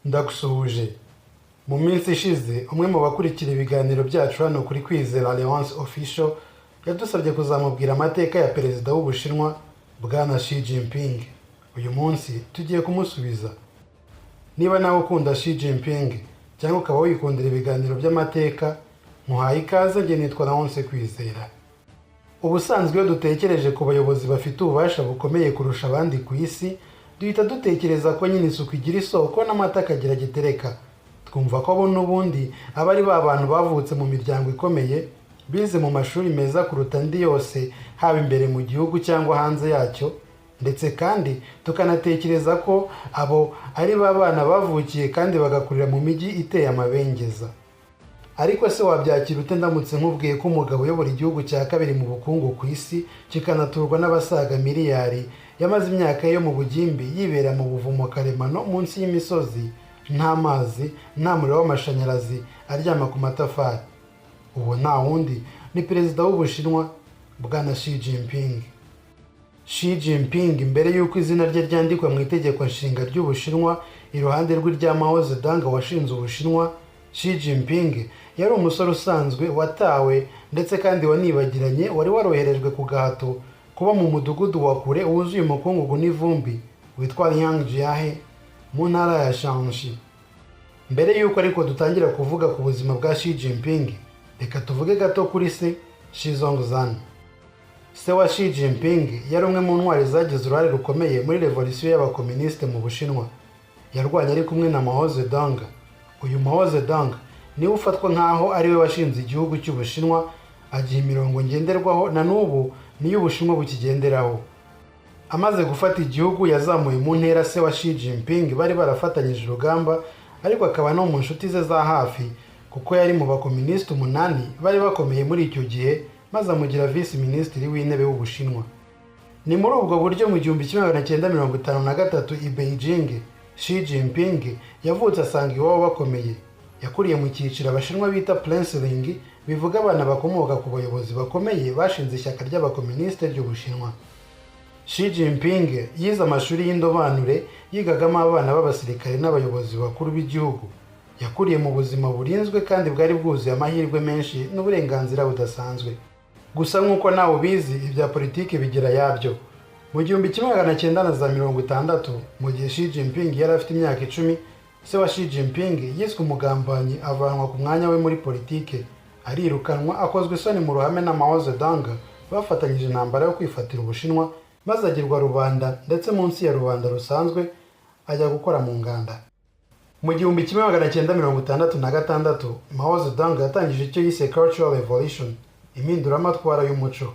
Ndagusuhuje. Mu minsi ishize umwe mu bakurikira ibiganiro byacu hano kuri Kwizera Alliance Official yadusabye kuzamubwira amateka ya perezida w'Ubushinwa Bwana Xi Jinping. Uyu munsi tugiye kumusubiza. Niba nawe ukunda Xi Jinping cyangwa ukaba wikundira ibiganiro by'amateka, muhaye ikaze. Njye nitwa Laonce Kwizera. Ubusanzwe iyo dutekereje ku bayobozi bafite ububasha bukomeye kurusha abandi ku isi, duhita dutekereza ko nyine isuku igira isoko n'amata akagira gitereka. Twumva ko abo n'ubundi aba ari ba bantu bavutse mu miryango ikomeye, bize mu mashuri meza kuruta andi yose, haba imbere mu gihugu cyangwa hanze yacyo, ndetse kandi tukanatekereza ko abo ari ba bana bavukiye kandi bagakurira mu mijyi iteye amabengeza. Ariko se wabyakira ute ndamutse nkubwiye ko umugabo uyobora igihugu cya kabiri mu bukungu ku isi, kikanaturwa n'abasaga miliyari, yamaze imyaka yo mu bugimbi yibera mu buvumo karemano munsi y'imisozi, nta mazi, nta muriro w'amashanyarazi, aryama ku matafari? Uwo nta wundi ni perezida w'Ubushinwa Bwana Xi Jinping. Xi Jinping, mbere y'uko izina rye ryandikwa mu itegeko nshinga ry'Ubushinwa iruhande rw'irya Mao Zedong washinze Ubushinwa, Xi Jinping yari umusore usanzwe watawe ndetse kandi wanibagiranye, wari waroherejwe ku gahato kuba mu mudugudu wa kure wuzuye umukungugu n'ivumbi witwa Liangjiahe mu ntara ya Shanxi. Mbere y'uko ariko dutangira kuvuga ku buzima bwa Xi Jinping, reka tuvuge gato kuri se, Xi Zhongzhan. Se wa Xi Jinping yari umwe mu ntwari zagize uruhare rukomeye muri revolisiyo y'abakomunisite mu Bushinwa. Yarwanye ari kumwe na Mao Zedong. Uyu Mao Zedong niwe ufatwa nk'aho ari we washinze igihugu cy'Ubushinwa, agiha imirongo ngenderwaho na n'ubu niyo Ubushinwa bukigenderaho. Amaze gufata igihugu yazamuye mu ntera se wa Xi Jinping bari barafatanyije urugamba, ariko akaba no mu nshuti ze za hafi kuko yari mu bakomunisite 8 bari bakomeye muri icyo gihe, maze amugira visi minisitiri w'intebe w'Ubushinwa. Ni muri ubwo buryo mu 1953 i Beijing, Xi Jinping yavutse asanga iwabo bakomeye. Yakuriye mu cyiciro Abashinwa bita Princeling, bivuga abana bakomoka ku bayobozi bakomeye bashinze ishyaka ry'abakomunisite ry'Ubushinwa. Xi Jinping yize amashuri y'indobanure, yigagamo abana b'abasirikare n'abayobozi bakuru b'igihugu. Yakuriye mu buzima burinzwe kandi bwari bwuzuye amahirwe menshi n'uburenganzira budasanzwe. Gusa nk'uko nawe ubizi, ibya politiki bigira yabyo. Mu 1960, mu gihe Xi Jinping yari afite imyaka 10, se wa Xi Jinping yiswe umugambanyi, avanwa ku mwanya we muri politike, arirukanwa, akozwe isoni mu ruhame na Mao Zedong bafatanyije intambara yo kwifatira Ubushinwa, maze agirwa rubanda ndetse munsi ya rubanda rusanzwe ajya gukora mu nganda. Mu 1966, Mao Zedong yatangije icyo yise Cultural Revolution, impinduramatwara y'umuco.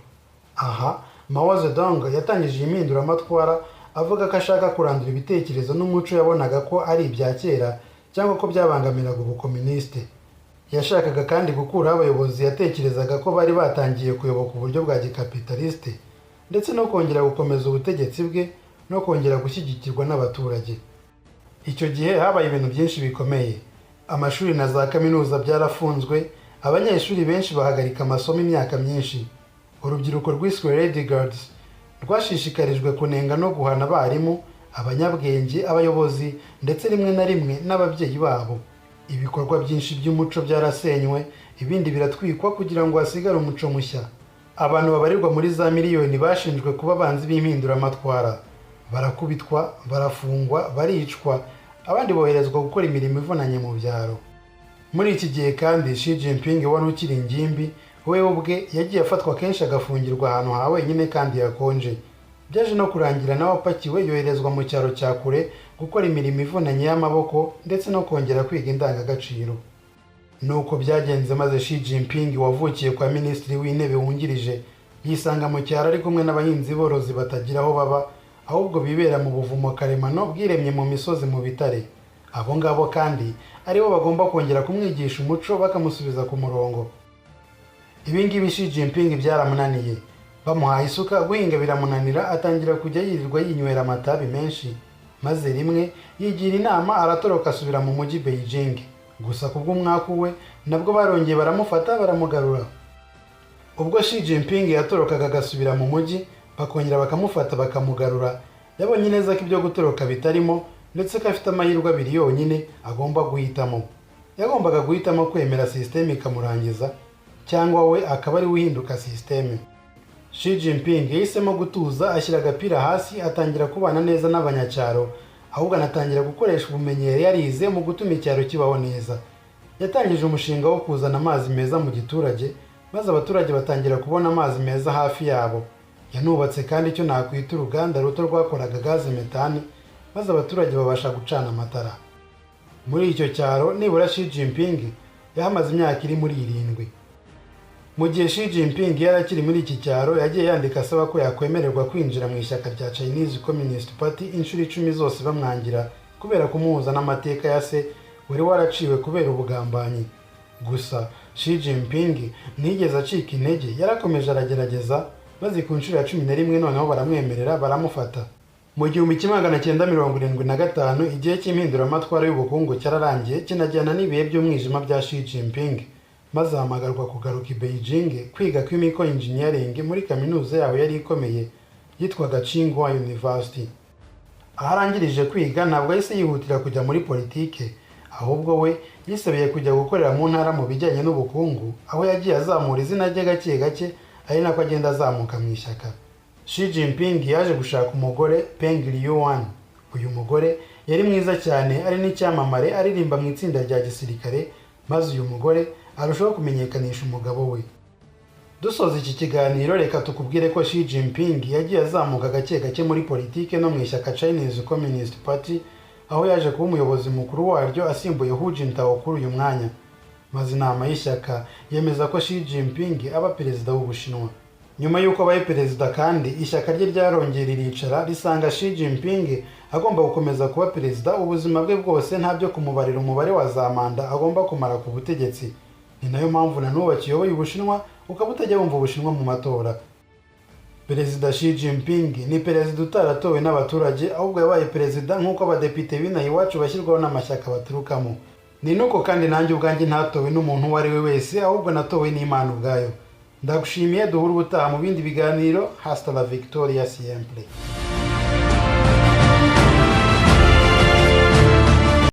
Aha Mao Zedong yatangije impinduramatwara avuga ko ashaka kurandura ibitekerezo n'umuco yabonaga ko ari ibya kera cyangwa ko byabangamiraga ubukomunisite. Yashakaga kandi gukuraho abayobozi yatekerezaga ko bari batangiye kuyoboka uburyo bwa gikapitalisite, ndetse no kongera gukomeza ubutegetsi bwe no kongera gushyigikirwa n'abaturage. Icyo gihe habaye ibintu byinshi bikomeye. Amashuri na za kaminuza byarafunzwe, abanyeshuri benshi bahagarika amasomo imyaka myinshi. Urubyiruko rwiswe Lady Guards rwashishikarijwe kunenga no guhana abarimu, abanyabwenge, abayobozi ndetse rimwe na rimwe n'ababyeyi babo. Ibikorwa byinshi by'umuco byarasenywe, ibindi biratwikwa kugira ngo hasigare umuco mushya. Abantu babarirwa muri za miliyoni bashinjwe kuba abanzi b'impinduramatwara. Barakubitwa, barafungwa, baricwa, abandi boherezwa gukora imirimo ivunanye mu byaro. Muri iki gihe kandi Xi Jinping wari ukiri ingimbi, we ubwe yagiye afatwa kenshi agafungirwa ahantu ha wenyine kandi hakonje. Byaje no kurangira nawe apakiwe yoherezwa mu cyaro cya kure gukora imirimo ivunanye y'amaboko ndetse no kongera kwiga indangagaciro. Nuko byagenze, maze Xi Jinping wavukiye kwa minisitiri w'intebe wungirije yisanga mu cyaro ari kumwe n'abahinzi borozi batagira aho baba, ahubwo bibera mu buvumo karemano bwiremye mu misozi mu bitare. Abo ngabo kandi aribo bagomba kongera kumwigisha umuco bakamusubiza ku murongo. Ibi ngibi Xi Jinping byaramunaniye. Bamuhaye isuka guhinga biramunanira, atangira kujya yirirwa yinywera amatabi menshi, maze rimwe yigira inama aratoroka asubira mu mujyi Beijing. Gusa kubw'umwaku we nabwo barongeye baramufata baramugarura. Ubwo Xi Jinping yatorokaga agasubira mu mujyi, bakongera bakamufata bakamugarura, yabonye neza ko ibyo gutoroka bitarimo, ndetse ko afite amahirwe abiri yonyine agomba guhitamo. Yagombaga guhitamo kwemera sisiteme ikamurangiza cyangwa we akaba ari we uhinduka sisiteme. Xi Jinping yahisemo gutuza, ashyira agapira hasi, atangira kubana neza n'abanyacyaro, ahubwo anatangira gukoresha ubumenyi yari yarize mu gutuma icyaro kibaho neza. Yatangije umushinga wo kuzana amazi meza mu giturage, maze abaturage batangira kubona amazi meza hafi yabo. Yanubatse kandi icyo nakwita uruganda ruto rwakoraga gaze metani, maze abaturage babasha gucana amatara. Muri icyo cyaro nibura Xi Jinping yahamaze imyaka iri muri 7. Mu gihe Xi Jinping yari akiri muri iki cyaro, yagiye yandika asaba ko yakwemererwa kwinjira mu ishyaka rya Chinese Communist Party inshuro 10 zose bamwangira kubera kumuhuza n'amateka ya se wari waraciwe kubera ubugambanyi. Gusa Xi Jinping ntiyigeze acika intege, yarakomeje aragerageza, maze ku nshuro ya 11 noneho baramwemerera, baramufata. Mu 1975 igihe cy'impinduramatwara y'ubukungu cyararangiye, kinajyana n'ibihe by'umwijima bya Xi Jinping, maze ahamagarwa kugaruka i Beijing kwiga chemical engineering muri kaminuza yaho yari ikomeye yitwaga Tsinghua University. Aharangirije kwiga ntabwo yahise yihutira kujya muri politike, ahubwo we yisabiye kujya gukorera mu ntara mu bijyanye n'ubukungu, aho yagiye azamura izina rye gake gake, ari nako agenda azamuka mu ishyaka. Xi Jinping yaje gushaka umugore, Peng Liyuan. Uyu mugore yari mwiza cyane, ari n'icyamamare, aririmba mu itsinda rya gisirikare, maze uyu mugore arushaho kumenyekanisha umugabo we. Dusoza iki kiganiro, reka tukubwire ko Xi Jinping yagiye azamuka gake gake muri politike no mu ishyaka Chinese Communist Party, aho yaje kuba umuyobozi mukuru waryo asimbuye Hu Jintao kuri uyu mwanya. Maze inama y'ishyaka yemeza ko Xi Jinping aba perezida w'Ubushinwa. Nyuma y'uko abaye perezida kandi, ishyaka rye ryarongera riricara risanga Xi Jinping agomba gukomeza kuba perezida ubuzima bwe bwose, nta byo kumubarira umubare wa za manda agomba kumara ku butegetsi. Ni nayo mpamvu na n'ubu bakiyoboye Ubushinwa ukaba utajya wumva Ubushinwa mu matora. Perezida Xi Jinping ni perezida utaratowe n'abaturage, ahubwo yabaye perezida nk'uko abadepite b'inaha iwacu bashyirwaho n'amashyaka baturukamo. Ni nuko kandi nanjye ubwanjye ntatowe n'umuntu uwo ari we wese, ahubwo natowe n'Imana ubwayo. Ndagushimiye, duhura ubutaha mu bindi biganiro. Hasta la victoria siempre.